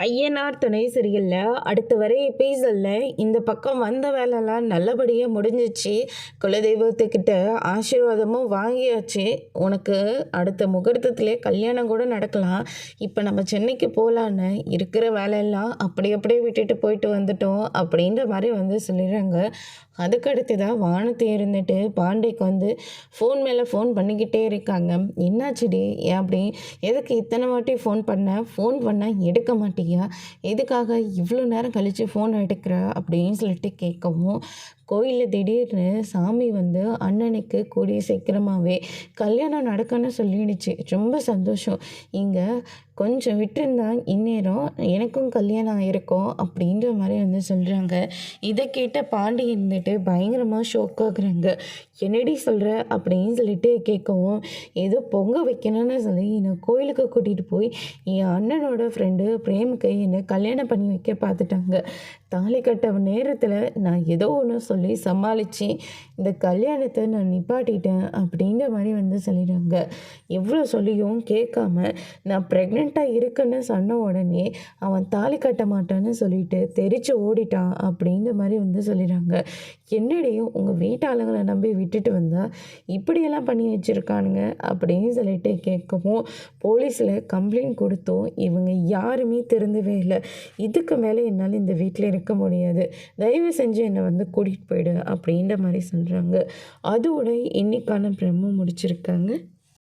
ஐயனார் துணை சீரியலில் அடுத்த வர எபிசோடில் இந்த பக்கம் வந்த வேலைலாம் நல்லபடியாக முடிஞ்சிச்சு. குலதெய்வத்துக்கிட்ட ஆசீர்வாதமும் வாங்கியாச்சு. உனக்கு அடுத்த முகூர்த்தத்திலே கல்யாணம் கூட நடக்கலாம். இப்போ நம்ம சென்னைக்கு போகலான்னு இருக்கிற வேலையெல்லாம் அப்படியே விட்டுட்டு போயிட்டு வந்துட்டோம் அப்படின்ற மாதிரி வந்து சொல்லிடுறாங்க. அதுக்கடுத்து தான் வானத்தை இருந்துட்டு பாண்டிக்கு வந்து ஃபோன் மேலே ஃபோன் பண்ணிக்கிட்டே இருக்காங்க. என்னாச்சுடி அப்படி எதுக்கு இத்தனை வாட்டி ஃபோன் பண்ணால் எடுக்க மாட்டியா, எதுக்காக இவ்வளோ நேரம் கழித்து ஃபோன் எடுக்கிற அப்படின்னு சொல்லிட்டு கேட்கவும், கோயிலில் திடீர்னு சாமி வந்து அண்ணனுக்கு கூடிய சீக்கிரமாகவே கல்யாணம் நடக்குன்னு சொல்லிடுச்சு. ரொம்ப சந்தோஷம். இங்கே கொஞ்சம் விட்டுருந்தா இந்நேரம் எனக்கும் கல்யாணம் ஆகிருக்கும் அப்படின்ற மாதிரி வந்து சொல்கிறாங்க. இதை கேட்ட பாண்டி இருந்துட்டு பயங்கரமாக ஷோக் ஆகுறாங்க. என்னடி சொல்கிற அப்படின்னு சொல்லிட்டு கேட்கவும், ஏதோ பொங்க வைக்கணும்னு சொல்லி என்னை கோயிலுக்கு கூட்டிகிட்டு போய் என் அண்ணனோட ஃப்ரெண்டு பிரேமுக்கு என்னை கல்யாணம் பண்ணி வைக்க பார்த்துட்டாங்க. தாலி கட்ட நேரத்தில் நான் ஏதோ ஒன்று சொல்லி சமாளித்து இந்த கல்யாணத்தை நான் நிப்பாட்டிட்டேன் அப்படின்ற மாதிரி வந்து சொல்லிடுறாங்க. எவ்வளோ சொல்லியும் கேட்காம நான் ப்ரெக்னெண்ட்டாக இருக்குன்னு சொன்ன உடனே அவன் தாலி கட்ட மாட்டான்னு சொல்லிட்டு தெரிச்சு ஓடிட்டான் அப்படின்ற மாதிரி வந்து சொல்லிடுறாங்க. என்னடியும் உங்கள் வீட்டாளுங்களை நம்பி விட்டுட்டு வந்தால் இப்படியெல்லாம் பண்ணி வச்சுருக்கானுங்க அப்படின்னு சொல்லிட்டு கேட்கவும், போலீஸில் கம்ப்ளைண்ட் கொடுத்தோம், இவங்க யாருமே திருந்தவே இல்லை. இதுக்கு மேலே என்னால் இந்த வீட்டில் இருக்க முடியாது, தயவு செஞ்சு என்னை வந்து கூட்டிகிட்டு போயிடு அப்படின்ற மாதிரி சொல்கிறாங்க. அதோட இன்னைக்கான பிரம்ம முடிச்சிருக்காங்க.